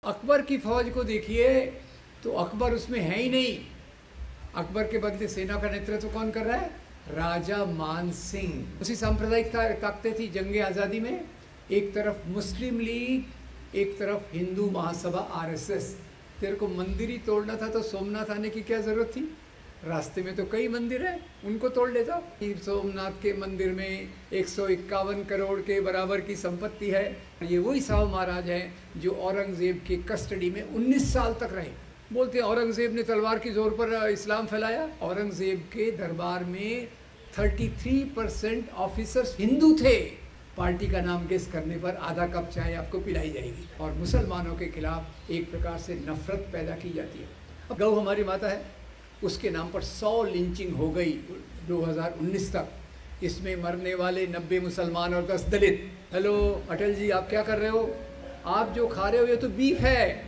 अकबर की फौज को देखिए तो अकबर उसमें है ही नहीं। अकबर के बदले सेना का नेतृत्व कौन कर रहा है? राजा मान सिंह। उसी सांप्रदायिक ताकतें थी जंगे आज़ादी में, एक तरफ मुस्लिम लीग, एक तरफ हिंदू महासभा आरएसएस। तेरे को मंदिर ही तोड़ना था तो सोमनाथ आने की क्या ज़रूरत थी? रास्ते में तो कई मंदिर हैं, उनको तोड़ लेता। सोमनाथ के मंदिर में 151 करोड़ के बराबर की संपत्ति है। ये वही साहब महाराज हैं जो औरंगज़ेब के कस्टडी में 19 साल तक रहे। बोलते हैं औरंगज़ेब ने तलवार की जोर पर इस्लाम फैलाया। औरंगज़ेब के दरबार में 33% ऑफिसर्स हिंदू थे। पार्टी का नाम गेस करने पर आधा कप चाय आपको पिलाई जाएगी। और मुसलमानों के खिलाफ एक प्रकार से नफरत पैदा की जाती है। अब गौ हमारी माता है, उसके नाम पर 100 लिंचिंग हो गई 2019 तक। इसमें मरने वाले 90 मुसलमान और 10 दलित। हेलो अटल जी, आप क्या कर रहे हो? आप जो खा रहे हो ये तो बीफ है,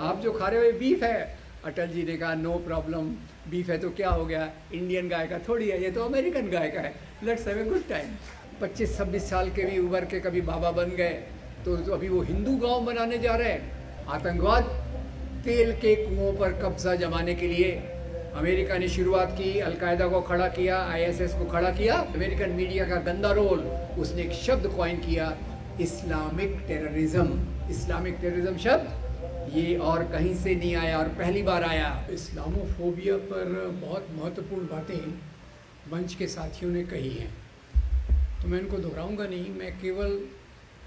आप जो खा रहे हो ये बीफ है। अटल जी ने कहा नो प्रॉब्लम, बीफ है तो क्या हो गया, इंडियन गाय का थोड़ी है, ये तो अमेरिकन गाय का है। Let's have a good time. 25-26 साल के भी उभर के कभी बाबा बन गए तो अभी वो हिंदू गांव बनाने जा रहे हैं। आतंकवाद, तेल के कुओं पर कब्जा जमाने के लिए अमेरिका ने शुरुआत की, अलकायदा को खड़ा किया, आईएसएस को खड़ा किया। अमेरिकन मीडिया का गंदा रोल, उसने एक शब्द कॉइन किया, इस्लामिक टेररिज्म। इस्लामिक टेररिज्म शब्द ये और कहीं से नहीं आया और पहली बार आया। इस्लामोफोबिया पर बहुत महत्वपूर्ण बातें मंच के साथियों ने कही हैं, तो मैं इनको दोहराऊंगा नहीं। मैं केवल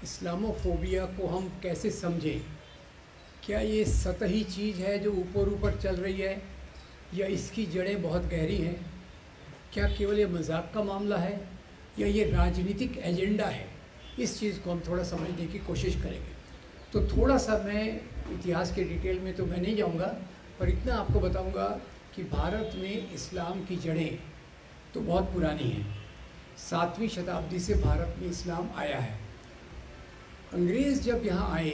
इस्लामोफोबिया को हम कैसे समझें, क्या ये सतही चीज़ है जो ऊपर ऊपर चल रही है, या इसकी जड़ें बहुत गहरी हैं? क्या केवल ये मजाक का मामला है, या ये राजनीतिक एजेंडा है? इस चीज़ को हम थोड़ा समझने की कोशिश करेंगे। तो थोड़ा सा मैं इतिहास के डिटेल में तो मैं नहीं जाऊंगा, पर इतना आपको बताऊंगा कि भारत में इस्लाम की जड़ें तो बहुत पुरानी हैं। 7वीं शताब्दी से भारत में इस्लाम आया है। अंग्रेज़ जब यहाँ आए,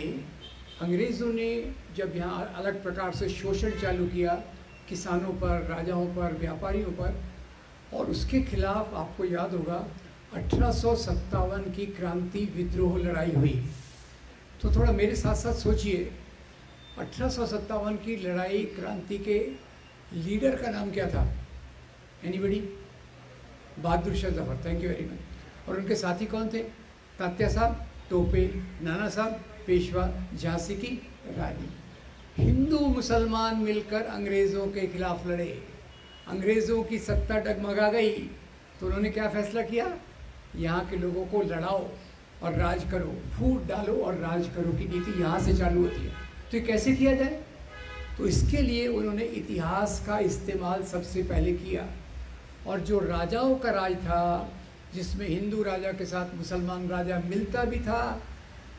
अंग्रेज़ों ने जब यहाँ अलग प्रकार से शोषण चालू किया किसानों पर, राजाओं पर, व्यापारियों पर, और उसके खिलाफ आपको याद होगा 1857 की क्रांति विद्रोह लड़ाई हुई। तो थोड़ा मेरे साथ साथ सोचिए, 1857 की लड़ाई क्रांति के लीडर का नाम क्या था? Anybody? Bahadur Shah Zafar, thank you very much. और उनके साथी कौन थे? तात्या साहब टोपे, नाना साहब पेशवा, झांसी की रानी। हिंदू मुसलमान मिलकर अंग्रेज़ों के खिलाफ लड़े। अंग्रेज़ों की सत्ता डगमगा गई तो उन्होंने क्या फैसला किया? यहाँ के लोगों को लड़ाओ और राज करो, फूट डालो और राज करो की नीति यहाँ से चालू होती है। तो ये कैसे किया जाए? तो इसके लिए उन्होंने इतिहास का इस्तेमाल सबसे पहले किया। और जो राजाओं का राज था, जिसमें हिंदू राजा के साथ मुसलमान राजा मिलता भी था,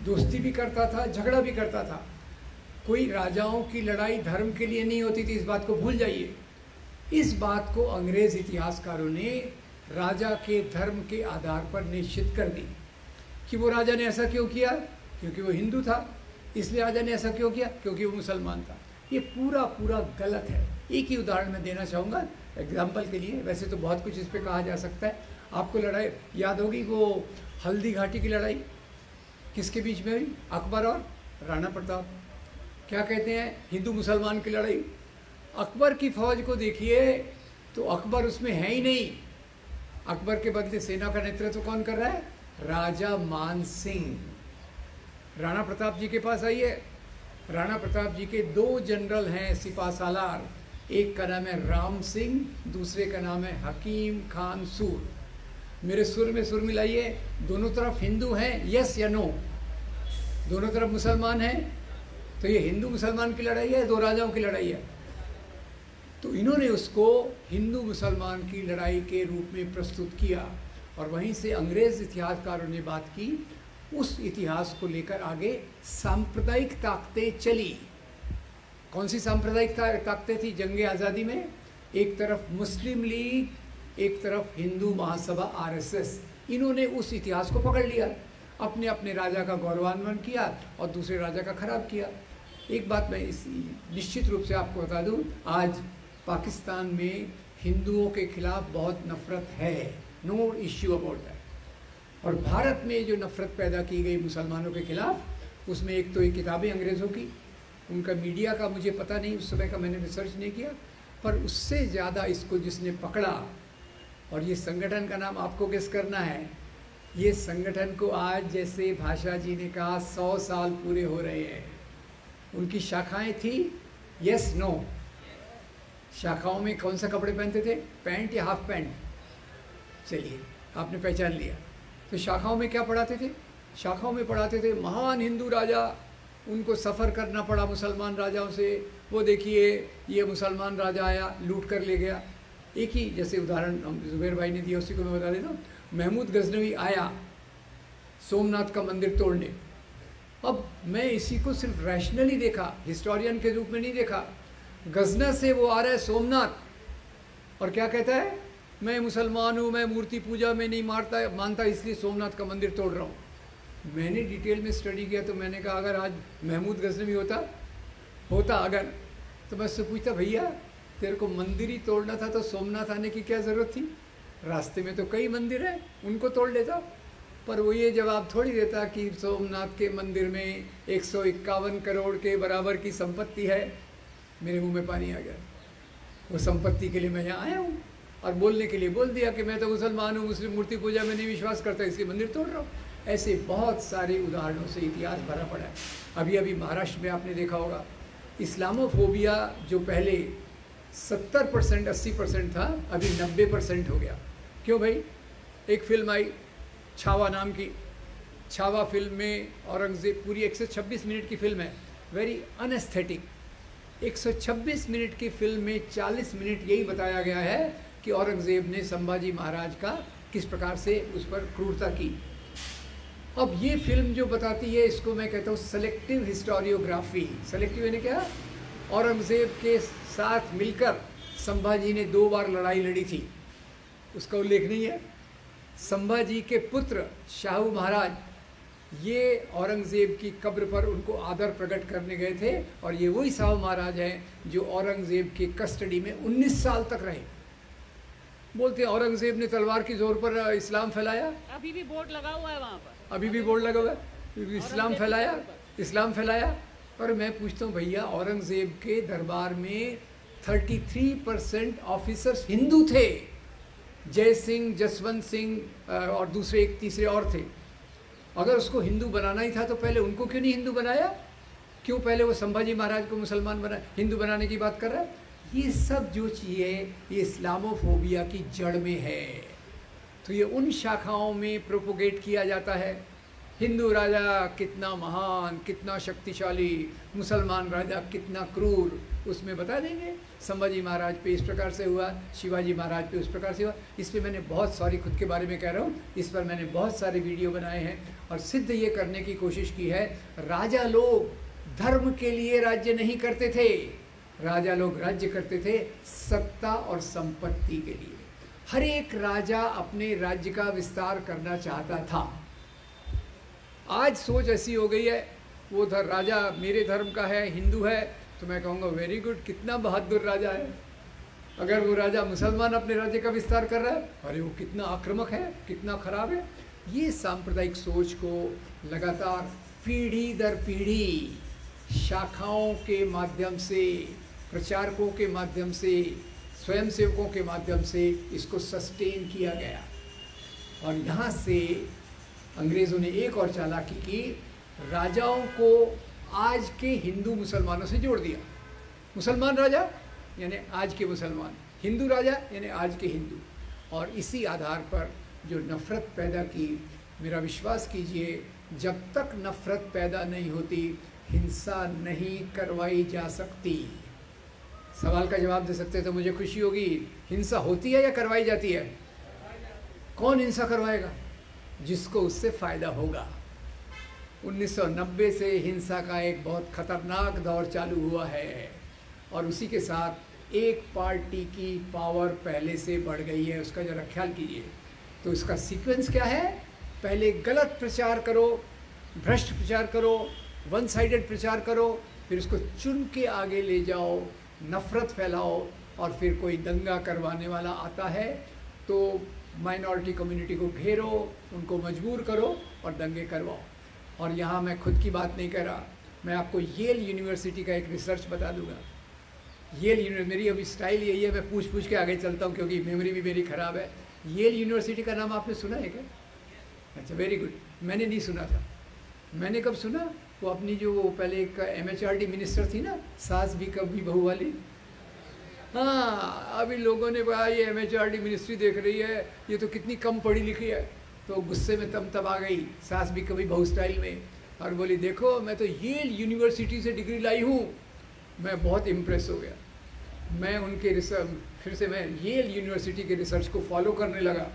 दोस्ती भी करता था, झगड़ा भी करता था। कोई राजाओं की लड़ाई धर्म के लिए नहीं होती थी, इस बात को भूल जाइए। इस बात को अंग्रेज़ इतिहासकारों ने राजा के धर्म के आधार पर निश्चित कर दी कि वो राजा ने ऐसा क्यों किया, क्योंकि वो हिंदू था, इसलिए राजा ने ऐसा क्यों किया, क्योंकि वो मुसलमान था। ये पूरा पूरा गलत है। एक ही उदाहरण मैं देना चाहूँगा एग्जाम्पल के लिए, वैसे तो बहुत कुछ इस पर कहा जा सकता है। आपको लड़ाई याद होगी, वो हल्दी घाटी की लड़ाई किसके बीच में हुई? अकबर और राणा प्रताप। क्या कहते हैं, हिंदू मुसलमान की लड़ाई। अकबर की फौज को देखिए तो अकबर उसमें है ही नहीं। अकबर के बदले सेना का नेतृत्व कौन कर रहा है? राजा मान सिंह। राणा प्रताप जी के पास आइए। राणा प्रताप जी के 2 जनरल हैं सिपा सालार, एक का नाम है राम सिंह, दूसरे का नाम है हकीम खान सूर। मेरे सुर में सुर मिलाइए, दोनों तरफ हिंदू हैं, यस या नो? दोनों तरफ मुसलमान हैं। तो ये हिंदू मुसलमान की लड़ाई है, 2 राजाओं की लड़ाई है। तो इन्होंने उसको हिंदू मुसलमान की लड़ाई के रूप में प्रस्तुत किया, और वहीं से अंग्रेज़ इतिहासकारों ने बात की। उस इतिहास को लेकर आगे सांप्रदायिक ताकतें चली। कौन सी सांप्रदायिक ताकतें थी जंगे आज़ादी में? एक तरफ मुस्लिम लीग, एक तरफ हिंदू महासभा आरएसएस। इन्होंने उस इतिहास को पकड़ लिया, अपने अपने राजा का गौरवान्वित किया और दूसरे राजा का खराब किया। एक बात मैं इस निश्चित रूप से आपको बता दूं, आज पाकिस्तान में हिंदुओं के खिलाफ बहुत नफरत है, नो इश्यू अबाउट दैट। और भारत में जो नफरत पैदा की गई मुसलमानों के खिलाफ, उसमें एक तो ये किताबें अंग्रेज़ों की, उनका मीडिया का मुझे पता नहीं, उस समय का मैंने रिसर्च नहीं किया, पर उससे ज़्यादा इसको जिसने पकड़ा, और ये संगठन का नाम आपको गेस करना है। ये संगठन को आज जैसे भाषा जी ने कहा 100 साल पूरे हो रहे हैं। उनकी शाखाएं थी यस नो। शाखाओं में कौन सा कपड़े पहनते थे, पैंट या हाफ पैंट? चलिए आपने पहचान लिया। तो शाखाओं में क्या पढ़ाते थे? शाखाओं में पढ़ाते थे महान हिंदू राजा, उनको सफ़र करना पड़ा मुसलमान राजाओं से। वो देखिए ये मुसलमान राजा आया, लूट कर ले गया। एक ही जैसे उदाहरण जुबैर भाई ने दिया, उसी को मैं बता देता हूँ। महमूद गजनवी आया सोमनाथ का मंदिर तोड़ने। अब मैं इसी को सिर्फ रैशनली देखा, हिस्टोरियन के रूप में नहीं देखा। गजना से वो आ रहा है सोमनाथ और क्या कहता है, मैं मुसलमान हूँ, मैं मूर्ति पूजा में नहीं मानता, इसलिए सोमनाथ का मंदिर तोड़ रहा हूँ। मैंने डिटेल में स्टडी किया तो मैंने कहा अगर आज महमूद गजनवी होता अगर, तो मैं उससे पूछता भैया तेरे को मंदिर ही तोड़ना था तो सोमनाथ आने की क्या ज़रूरत थी? रास्ते में तो कई मंदिर हैं, उनको तोड़ लेता। पर वो ये जवाब थोड़ी देता कि सोमनाथ के मंदिर में 151 करोड़ के बराबर की संपत्ति है। मेरे मुंह में पानी आ गया। वो संपत्ति के लिए मैं यहाँ आया हूँ और बोलने के लिए बोल दिया कि मैं तो मुसलमान हूँ, मुस्लिम मूर्ति पूजा में नहीं विश्वास करता, इसलिए मंदिर तोड़ रहा हूँ। ऐसे बहुत सारे उदाहरणों से इतिहास भरा पड़ा है। अभी अभी महाराष्ट्र में आपने देखा होगा इस्लामोफोबिया जो पहले 70% 80% था, अभी 90% हो गया। क्यों भाई? एक फिल्म आई छावा नाम की। छावा फिल्म में औरंगज़ेब, पूरी 126 मिनट की फिल्म है, वेरी अनएस्थेटिक। 126 मिनट की फिल्म में 40 मिनट यही बताया गया है कि औरंगज़ेब ने संभाजी महाराज का किस प्रकार से उस पर क्रूरता की। अब ये फिल्म जो बताती है, इसको मैं कहता हूँ सेलेक्टिव हिस्टोरियोग्राफी। सेलेक्टिव यानी क्या? औरंगज़ेब के साथ मिलकर संभाजी ने 2 बार लड़ाई लड़ी थी, उसका उल्लेख नहीं है। संभाजी के पुत्र शाहू महाराज ये औरंगज़ेब की कब्र पर उनको आदर प्रकट करने गए थे, और ये वही शाहू महाराज हैं जो औरंगज़ेब के कस्टडी में 19 साल तक रहे। बोलते हैं औरंगज़ेब ने तलवार की जोर पर इस्लाम फैलाया। अभी भी बोर्ड लगा हुआ है वहाँ पर, अभी भी बोर्ड लगा हुआ है, इस्लाम फैलाया। पर मैं पूछता हूँ भैया, औरंगज़ेब के दरबार में 33% ऑफिसर्स हिंदू थे। जय सिंह, जसवंत सिंह और दूसरे एक तीसरे और थे। अगर उसको हिंदू बनाना ही था तो पहले उनको क्यों नहीं हिंदू बनाया? क्यों पहले वो संभाजी महाराज को मुसलमान हिंदू बनाने की बात कर रहा है? ये सब जो चीज़ें ये इस्लामोफोबिया की जड़ में है। तो ये उन शाखाओं में प्रोपोगेट किया जाता है। हिंदू राजा कितना महान, कितना शक्तिशाली, मुसलमान राजा कितना क्रूर, उसमें बता देंगे संभाजी महाराज पे इस प्रकार से हुआ, शिवाजी महाराज पे उस प्रकार से हुआ। इस पर मैंने बहुत सारी, खुद के बारे में कह रहा हूँ, इस पर मैंने बहुत सारे वीडियो बनाए हैं और सिद्ध ये करने की कोशिश की है। राजा लोग धर्म के लिए राज्य नहीं करते थे, राजा लोग राज्य करते थे सत्ता और संपत्ति के लिए। हर एक राजा अपने राज्य का विस्तार करना चाहता था। आज सोच ऐसी हो गई है, वो राजा मेरे धर्म का है, हिंदू है, तो मैं कहूँगा वेरी गुड, कितना बहादुर राजा है। अगर वो राजा मुसलमान अपने राज्य का विस्तार कर रहा है, अरे वो कितना आक्रामक है, कितना खराब है। ये सांप्रदायिक सोच को लगातार पीढ़ी दर पीढ़ी शाखाओं के माध्यम से, प्रचारकों के माध्यम से, स्वयंसेवकों के माध्यम से इसको सस्टेन किया गया। और यहाँ से अंग्रेज़ों ने एक और चालाकी की, राजाओं को आज के हिंदू मुसलमानों से जोड़ दिया। मुसलमान राजा यानी आज के मुसलमान, हिंदू राजा यानी आज के हिंदू, और इसी आधार पर जो नफ़रत पैदा की। मेरा विश्वास कीजिए, जब तक नफ़रत पैदा नहीं होती हिंसा नहीं करवाई जा सकती। सवाल का जवाब दे सकते तो मुझे खुशी होगी। हिंसा होती है या करवाई जाती है? कौन हिंसा करवाएगा? जिसको उससे फ़ायदा होगा। 1990 से हिंसा का एक बहुत ख़तरनाक दौर चालू हुआ है, और उसी के साथ एक पार्टी की पावर पहले से बढ़ गई है। उसका ज़रा ख्याल कीजिए। तो इसका सीक्वेंस क्या है? पहले गलत प्रचार करो, भ्रष्ट प्रचार करो, वन साइडेड प्रचार करो, फिर उसको चुन के आगे ले जाओ, नफ़रत फैलाओ, और फिर कोई दंगा करवाने वाला आता है तो माइनॉरिटी कम्युनिटी को घेरो, उनको मजबूर करो और दंगे करवाओ। और यहाँ मैं खुद की बात नहीं कर रहा, मैं आपको येल यूनिवर्सिटी का एक रिसर्च बता दूंगा। येल यूनिवर्सिटी, मेरी अभी स्टाइल यही है, मैं पूछ के आगे चलता हूँ क्योंकि मेमोरी भी मेरी ख़राब है। येल यूनिवर्सिटी का नाम आपने सुना है क्या? अच्छा, वेरी गुड। मैंने नहीं सुना था। मैंने कब सुना? वो अपनी जो पहले एक MHRD मिनिस्टर थी ना, सास भी कभी बहू वाली। हाँ, अभी लोगों ने कहा ये MHRD मिनिस्ट्री देख रही है, ये तो कितनी कम पढ़ी लिखी है। तो गुस्से में तब आ गई सास भी कभी बहू स्टाइल में, और बोली देखो मैं तो येल यूनिवर्सिटी से डिग्री लाई हूँ। मैं बहुत इम्प्रेस हो गया। मैं उनके रिसर्च, फिर से मैं येल यूनिवर्सिटी के रिसर्च को फॉलो करने लगा।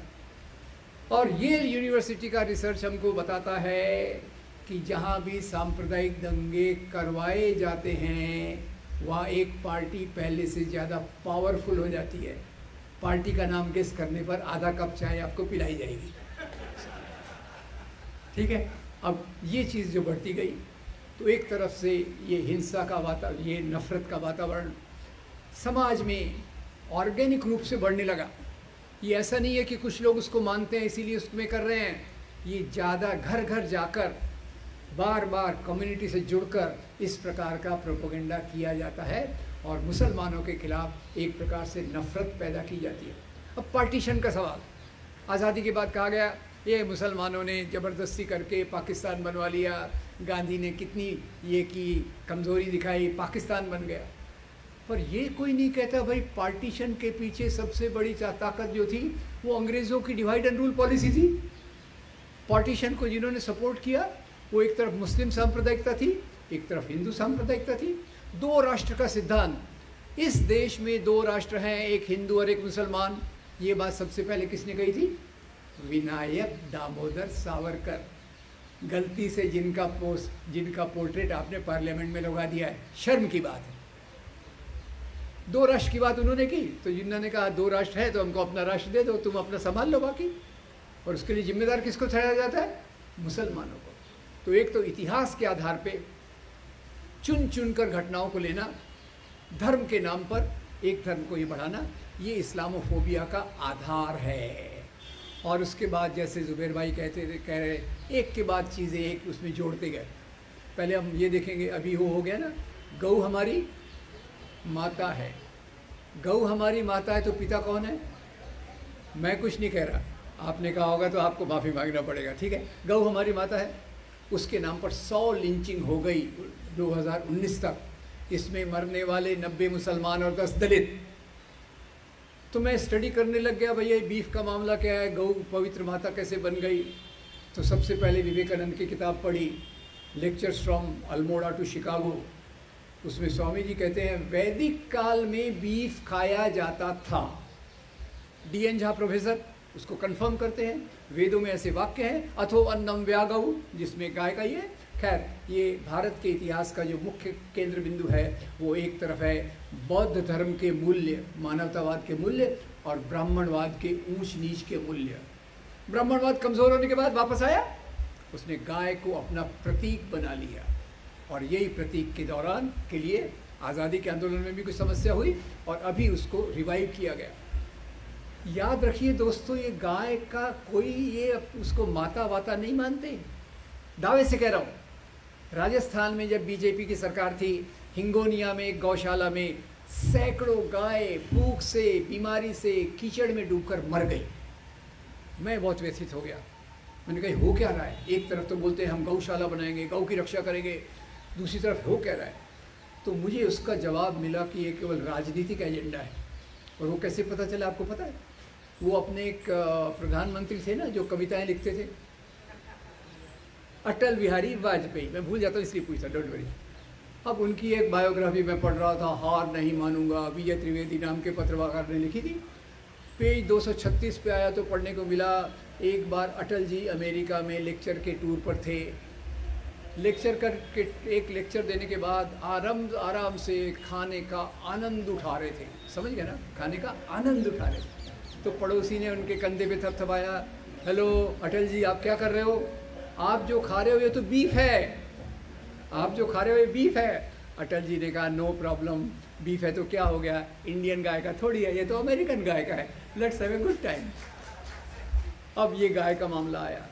और येल यूनिवर्सिटी का रिसर्च हमको बताता है कि जहाँ भी सांप्रदायिक दंगे करवाए जाते हैं वहाँ एक पार्टी पहले से ज़्यादा पावरफुल हो जाती है। पार्टी का नाम गेस करने पर आधा कप चाय आपको पिलाई जाएगी। ठीक है, अब ये चीज़ जो बढ़ती गई तो एक तरफ से ये हिंसा का वातावरण, ये नफ़रत का वातावरण समाज में ऑर्गेनिक रूप से बढ़ने लगा। ये ऐसा नहीं है कि कुछ लोग उसको मानते हैं इसीलिए उसमें कर रहे हैं। ये ज़्यादा घर घर जाकर बार बार कम्युनिटी से जुड़कर इस प्रकार का प्रोपेगेंडा किया जाता है और मुसलमानों के खिलाफ एक प्रकार से नफ़रत पैदा की जाती है। अब पार्टीशन का सवाल, आज़ादी के बाद कहा गया ये मुसलमानों ने ज़बरदस्ती करके पाकिस्तान बनवा लिया, गांधी ने कितनी ये की कमज़ोरी दिखाई, पाकिस्तान बन गया। पर ये कोई नहीं कहता भाई पार्टीशन के पीछे सबसे बड़ी ताकत जो थी वो अंग्रेज़ों की डिवाइड एंड रूल पॉलिसी थी। पार्टीशन को जिन्होंने सपोर्ट किया वो एक तरफ मुस्लिम सांप्रदायिकता थी, एक तरफ हिंदू सांप्रदायिकता थी। दो राष्ट्र का सिद्धांत, इस देश में दो राष्ट्र हैं, एक हिंदू और एक मुसलमान। ये बात सबसे पहले किसने कही थी? विनायक दामोदर सावरकर। गलती से जिनका पोर्ट्रेट आपने पार्लियामेंट में लगा दिया है, शर्म की बात है। दो राष्ट्र की बात उन्होंने की तो जिन्होंने कहा दो राष्ट्र है तो हमको अपना राष्ट्र दे दो, तुम अपना संभाल लो बाकी। और उसके लिए जिम्मेदार किसको ठहराया जाता है? मुसलमानों को। तो एक तो इतिहास के आधार पे चुन कर घटनाओं को लेना, धर्म के नाम पर एक धर्म को ये बढ़ाना, ये इस्लामोफोबिया का आधार है। और उसके बाद जैसे जुबैर भाई कह रहे एक के बाद चीज़ें एक उसमें जोड़ते गए। पहले हम ये देखेंगे, अभी वो हो गया ना, गऊ हमारी माता है। गऊ हमारी माता है तो पिता कौन है? मैं कुछ नहीं कह रहा, आपने कहा होगा तो आपको माफ़ी मांगना पड़ेगा। ठीक है, गऊ हमारी माता है, उसके नाम पर 100 लिंचिंग हो गई 2019 तक। इसमें मरने वाले 90 मुसलमान और 10 दलित। तो मैं स्टडी करने लग गया भैया बीफ का मामला क्या है, गऊ पवित्र माता कैसे बन गई। तो सबसे पहले विवेकानंद की किताब पढ़ी, lectures from Almora to Chicago. उसमें स्वामी जी कहते हैं वैदिक काल में बीफ खाया जाता था। DN झा प्रोफेसर उसको कंफर्म करते हैं, वेदों में ऐसे वाक्य हैं, अथो अन्नम व्यागऊ, जिसमें गाय का ही है। खैर, ये भारत के इतिहास का जो मुख्य केंद्र बिंदु है वो एक तरफ है बौद्ध धर्म के मूल्य, मानवतावाद के मूल्य, और ब्राह्मणवाद के ऊंच नीच के मूल्य। ब्राह्मणवाद कमज़ोर होने के बाद वापस आया, उसने गाय को अपना प्रतीक बना लिया। और यही प्रतीक के दौरान के लिए आज़ादी के आंदोलन में भी कुछ समस्या हुई और अभी उसको रिवाइव किया गया। याद रखिए दोस्तों, ये गाय का कोई ये उसको माता वाता नहीं मानते, दावे से कह रहा हूँ। राजस्थान में जब बीजेपी की सरकार थी, हिंगोनिया में एक गौशाला में सैकड़ों गाय भूख से, बीमारी से, कीचड़ में डूबकर मर गई। मैं बहुत व्यथित हो गया। मैंने कहा हो क्या रहा है? एक तरफ तो बोलते हैं हम गौशाला बनाएंगे, गौ की रक्षा करेंगे, दूसरी तरफ हो क्या रहा है? तो मुझे उसका जवाब मिला कि ये केवल राजनीतिक एजेंडा है। और वो कैसे पता चला आपको पता है? वो अपने एक प्रधानमंत्री थे ना जो कविताएं लिखते थे, अटल बिहारी वाजपेयी, मैं भूल जाता हूँ इसलिए पूछता, डोंट वरी। अब उनकी एक बायोग्राफी में पढ़ रहा था, हार नहीं मानूंगा, विजय त्रिवेदी नाम के पत्रकार ने लिखी थी। पेज 236 पे आया तो पढ़ने को मिला, एक बार अटल जी अमेरिका में लेक्चर के टूर पर थे। एक लेक्चर देने के बाद आराम से खाने का आनंद उठा रहे थे, समझ गए ना, खाने का आनंद उठा रहे थे। तो पड़ोसी ने उनके कंधे पे थपथपाया, हेलो अटल जी आप क्या कर रहे हो? आप जो खा रहे हो ये तो बीफ है, आप जो खा रहे हो ये बीफ है। अटल जी ने कहा नो प्रॉब्लम, बीफ है तो क्या हो गया, इंडियन गाय का थोड़ी है, ये तो अमेरिकन गाय का है, let's have a good time. अब ये गाय का मामला आया,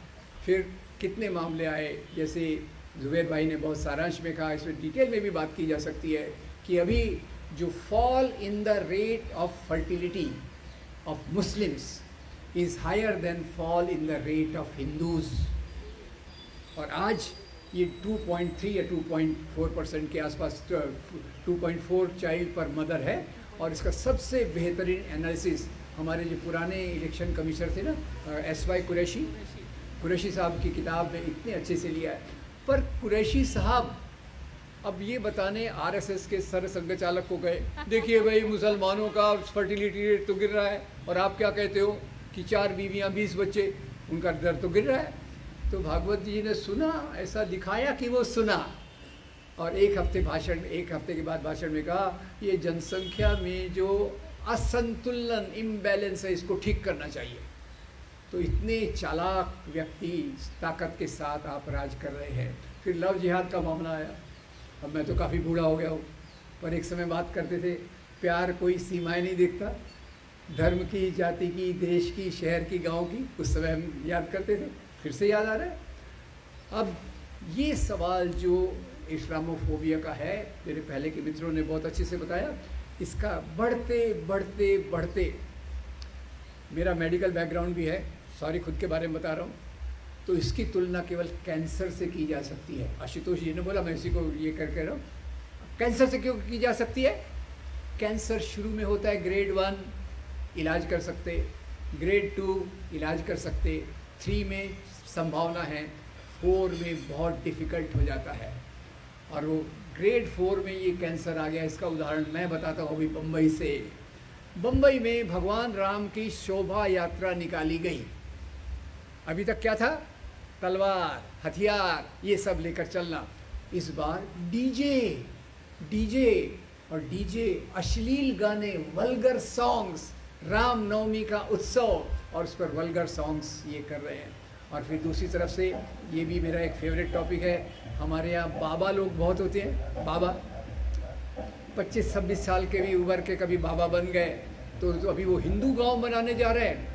फिर कितने मामले आए, जैसे जुबैर भाई ने बहुत सारांश में कहा, इसमें डिटेल में भी बात की जा सकती है कि अभी जो fall in the rate of fertility of Muslims is higher than fall in the rate of Hindus, और आज ये 2.3 या 2.4% के आसपास 2.4 चाइल्ड पर मदर है। और इसका सबसे बेहतरीन एनालिसिस हमारे जो पुराने इलेक्शन कमिश्नर थे ना, SY कुरैशी साहब की किताब में इतने अच्छे से लिया है। पर कुरैशी साहब अब ये बताने RSS के सर संघ चालक को गए, देखिए भाई मुसलमानों का फर्टिलिटी रेट तो गिर रहा है और आप क्या कहते हो कि 4 बीवियाँ 20 बच्चे, उनका दर तो गिर रहा है। तो भागवत जी ने सुना, ऐसा दिखाया कि वो सुना, और एक हफ्ते के बाद भाषण में कहा ये जनसंख्या में जो असंतुलन, इम्बैलेंस है, इसको ठीक करना चाहिए। तो इतने चालाक व्यक्ति ताकत के साथ आप राज कर रहे हैं। फिर लव जिहाद का मामला आया। अब मैं तो काफ़ी बूढ़ा हो गया हूँ, पर एक समय बात करते थे प्यार कोई सीमाएं नहीं देखता, धर्म की, जाति की, देश की, शहर की, गांव की, उस समय हम याद करते थे, फिर से याद आ रहा है। अब ये सवाल जो इस्लामोफोबिया का है, मेरे पहले के मित्रों ने बहुत अच्छे से बताया, इसका बढ़ते बढ़ते बढ़ते, मेरा मेडिकल बैकग्राउंड भी है, सॉरी खुद के बारे में बता रहा हूँ, तो इसकी तुलना केवल कैंसर से की जा सकती है। आशुतोष जी ने बोला, मैं इसी को ये करके रहा हूँ, कैंसर से क्यों की जा सकती है? कैंसर शुरू में होता है ग्रेड 1, इलाज कर सकते, ग्रेड 2 इलाज कर सकते, 3 में संभावना है, 4 में बहुत डिफ़िकल्ट हो जाता है। और वो ग्रेड 4 में ये कैंसर आ गया। इसका उदाहरण मैं बताता हूँ अभी बम्बई से। बम्बई में भगवान राम की शोभा यात्रा निकाली गई। अभी तक क्या था? तलवार, हथियार, ये सब लेकर चलना। इस बार डीजे और डीजे, अश्लील गाने, वल्गर सॉन्ग्स, राम नवमी का उत्सव, और उस पर वल्गर सॉन्ग्स ये कर रहे हैं। और फिर दूसरी तरफ से, ये भी मेरा एक फेवरेट टॉपिक है, हमारे यहाँ बाबा लोग बहुत होते हैं। बाबा 25-26 साल के भी उम्र के कभी बाबा बन गए, तो अभी वो हिंदू गांव बनाने जा रहे हैं।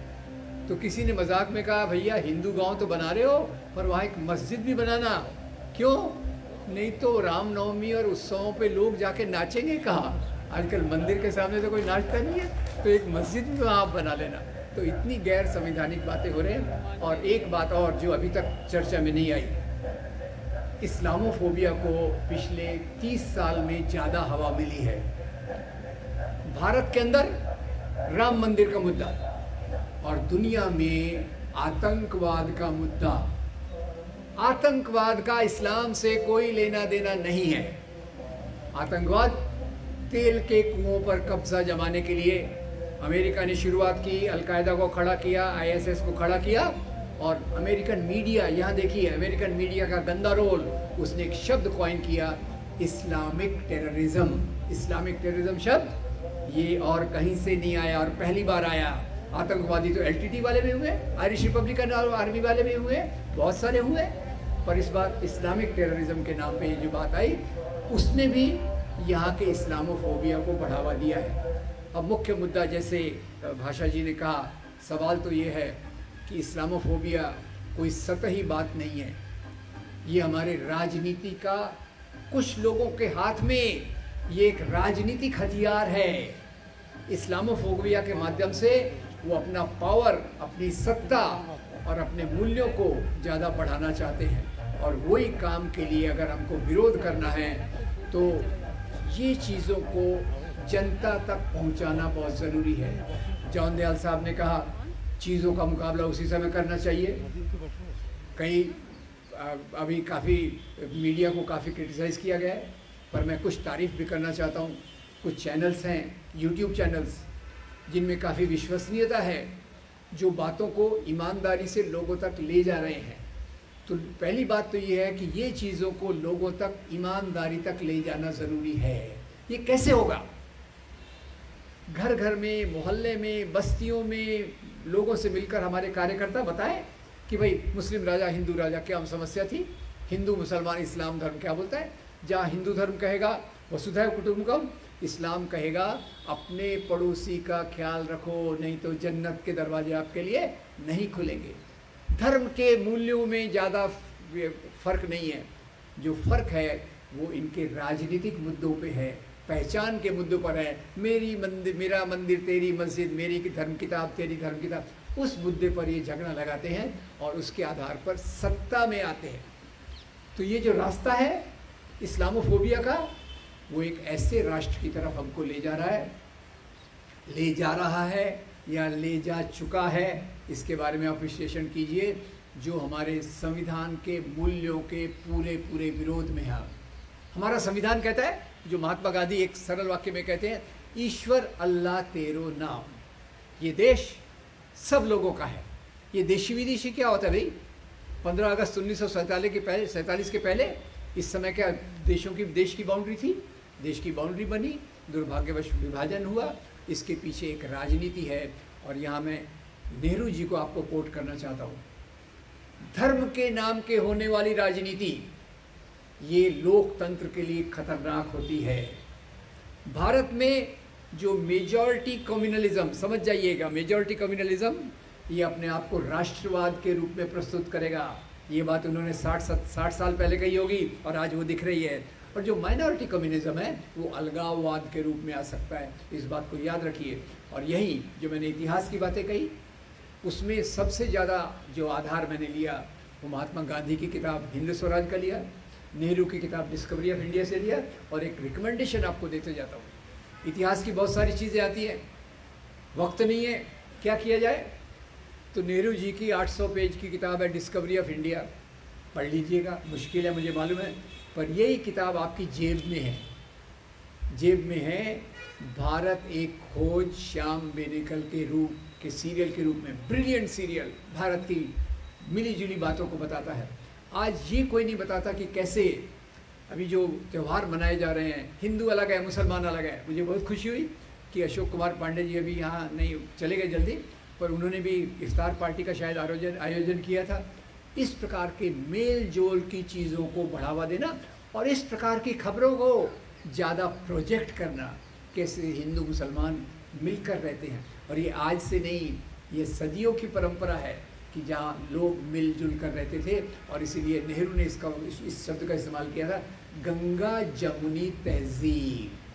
तो किसी ने मजाक में कहा, भैया हिंदू गांव तो बना रहे हो, पर वहाँ एक मस्जिद भी बनाना। क्यों? नहीं तो रामनवमी और उत्सवों पे लोग जाके नाचेंगे कहाँ? आजकल मंदिर के सामने तो कोई नाचता नहीं है, तो एक मस्जिद भी वहाँ आप बना लेना। तो इतनी गैर संवैधानिक बातें हो रही हैं। और एक बात और जो अभी तक चर्चा में नहीं आई, इस्लामोफोबिया को पिछले 30 साल में ज़्यादा हवा मिली है। भारत के अंदर राम मंदिर का मुद्दा और दुनिया में आतंकवाद का मुद्दा। आतंकवाद का इस्लाम से कोई लेना देना नहीं है। आतंकवाद तेल के कुओं पर कब्जा जमाने के लिए अमेरिका ने शुरुआत की, अलकायदा को खड़ा किया, ISS को खड़ा किया, और अमेरिकन मीडिया, यहाँ देखिए अमेरिकन मीडिया का गंदा रोल, उसने एक शब्द कॉइन किया, इस्लामिक टेररिज्म। इस्लामिक टेररिज्म शब्द ये और कहीं से नहीं आया, और पहली बार आया। आतंकवादी तो LTT वाले भी हुए, आयरिश रिपब्लिकन आर्मी वाले भी हुए, बहुत सारे हुए, पर इस बार इस्लामिक टेररिज्म के नाम पे जो बात आई, उसने भी यहाँ के इस्लामोफोबिया को बढ़ावा दिया है। अब मुख्य मुद्दा, जैसे भाषा जी ने कहा, सवाल तो ये है कि इस्लामोफोबिया कोई सतही बात नहीं है, ये हमारे राजनीति का, कुछ लोगों के हाथ में ये एक राजनीतिक हथियार है। इस्लामोफोबिया के माध्यम से वो अपना पावर, अपनी सत्ता और अपने मूल्यों को ज़्यादा बढ़ाना चाहते हैं, और वही काम के लिए अगर हमको विरोध करना है तो ये चीज़ों को जनता तक पहुंचाना बहुत ज़रूरी है। जॉन दयाल साहब ने कहा चीज़ों का मुकाबला उसी समय करना चाहिए। कई अभी काफ़ी मीडिया को काफ़ी क्रिटिसाइज़ किया गया है, पर मैं कुछ तारीफ़ भी करना चाहता हूँ। कुछ चैनल्स हैं, YouTube चैनल्स, जिनमें काफ़ी विश्वसनीयता है, जो बातों को ईमानदारी से लोगों तक ले जा रहे हैं। तो पहली बात तो ये है कि ये चीज़ों को लोगों तक, ईमानदारी तक ले जाना ज़रूरी है। ये कैसे होगा? घर घर में, मोहल्ले में, बस्तियों में लोगों से मिलकर हमारे कार्यकर्ता बताएं कि भाई मुस्लिम राजा, हिंदू राजा, क्या समस्या थी, हिंदू मुसलमान इस्लाम धर्म क्या बोलता है। जहाँ हिंदू धर्म कहेगा वसुधैव कुटुम्बकम, इस्लाम कहेगा अपने पड़ोसी का ख्याल रखो, नहीं तो जन्नत के दरवाजे आपके लिए नहीं खुलेंगे। धर्म के मूल्यों में ज़्यादा फर्क नहीं है। जो फर्क है वो इनके राजनीतिक मुद्दों पे है, पहचान के मुद्दों पर है। मेरा मंदिर तेरी मस्जिद, मेरी धर्म किताब तेरी धर्म किताब, उस मुद्दे पर ये झगड़ा लगाते हैं और उसके आधार पर सत्ता में आते हैं। तो ये जो रास्ता है इस्लामोफोबिया का, वो एक ऐसे राष्ट्र की तरफ हमको ले जा रहा है या ले जा चुका है, इसके बारे में आप विश्लेषण कीजिए, जो हमारे संविधान के मूल्यों के पूरे विरोध में है। हमारा संविधान कहता है, जो महात्मा गांधी एक सरल वाक्य में कहते हैं, ईश्वर अल्लाह तेरो नाम। ये देश सब लोगों का है। ये देशी विदेशी क्या होता है भाई? 15 अगस्त 1947 के पहले इस समय क्या देश की बाउंड्री थी? देश की बाउंड्री बनी, दुर्भाग्यवश विभाजन हुआ। इसके पीछे एक राजनीति है और यहाँ मैं नेहरू जी को आपको कोट करना चाहता हूँ। धर्म के नाम के होने वाली राजनीति ये लोकतंत्र के लिए खतरनाक होती है। भारत में जो मेजॉरिटी कम्युनलिज्म, समझ जाइएगा, मेजॉरिटी कम्युनलिज्म ये अपने आप को राष्ट्रवाद के रूप में प्रस्तुत करेगा। ये बात उन्होंने 60 साल पहले कही होगी और आज वो दिख रही है। और जो माइनॉरिटी कम्युनिज्म है वो अलगाववाद के रूप में आ सकता है, इस बात को याद रखिए। और यही जो मैंने इतिहास की बातें कही, उसमें सबसे ज़्यादा जो आधार मैंने लिया वो महात्मा गांधी की किताब हिंद स्वराज का लिया, नेहरू की किताब डिस्कवरी ऑफ इंडिया से लिया, और एक रिकमेंडेशन आपको देते जाता हूँ। इतिहास की बहुत सारी चीज़ें आती हैं, वक्त नहीं है, क्या किया जाए? तो नेहरू जी की 800 पेज की किताब है डिस्कवरी ऑफ इंडिया, पढ़ लीजिएगा। मुश्किल है मुझे मालूम है, पर यही किताब आपकी जेब में है, जेब में है। भारत एक खोज श्याम बेनेगल के रूप के सीरियल के रूप में, ब्रिलियंट सीरियल, भारत की मिली जुली बातों को बताता है। आज ये कोई नहीं बताता कि कैसे अभी जो त्यौहार मनाए जा रहे हैं, हिंदू अलग है, मुसलमान अलग है। मुझे बहुत खुशी हुई कि अशोक कुमार पांडे जी अभी यहाँ नहीं चले गए जल्दी, पर उन्होंने भी इफ्तार पार्टी का शायद आयोजन किया था। इस प्रकार के मेल जोल की चीज़ों को बढ़ावा देना और इस प्रकार की खबरों को ज़्यादा प्रोजेक्ट करना, कैसे हिंदू मुसलमान मिलकर रहते हैं। और ये आज से नहीं, ये सदियों की परंपरा है कि जहाँ लोग मिलजुल कर रहते थे। और इसीलिए नेहरू ने इस शब्द का इस्तेमाल किया था, गंगा जमुनी तहजीब।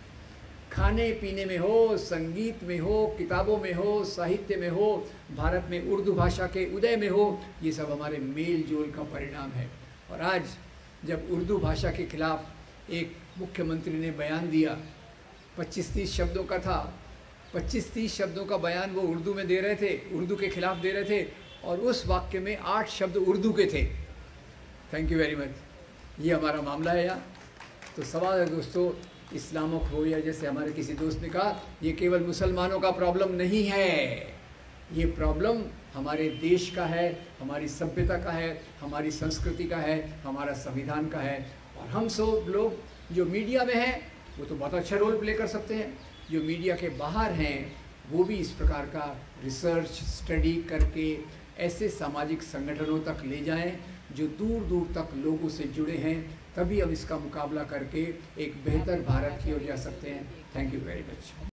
खाने पीने में हो, संगीत में हो, किताबों में हो, साहित्य में हो, भारत में उर्दू भाषा के उदय में हो, ये सब हमारे मेल जोल का परिणाम है। और आज जब उर्दू भाषा के खिलाफ एक मुख्यमंत्री ने बयान दिया, 25-30 शब्दों का था, 25-30 शब्दों का बयान वो उर्दू में दे रहे थे, उर्दू के खिलाफ दे रहे थे, और उस वाक्य में 8 शब्द उर्दू के थे। Thank you very much. ये हमारा मामला है यहाँ। तो सवाल है दोस्तों, इस्लामोफोबिया, जैसे हमारे किसी दोस्त ने कहा, ये केवल मुसलमानों का प्रॉब्लम नहीं है, ये प्रॉब्लम हमारे देश का है, हमारी सभ्यता का है, हमारी संस्कृति का है, हमारा संविधान का है। और हम सब लोग जो मीडिया में हैं वो तो बहुत अच्छा रोल प्ले कर सकते हैं, जो मीडिया के बाहर हैं वो भी इस प्रकार का रिसर्च स्टडी करके ऐसे सामाजिक संगठनों तक ले जाएं जो दूर दूर तक लोगों से जुड़े हैं, तभी हम इसका मुकाबला करके एक बेहतर भारत की ओर जा सकते हैं। Thank you very much.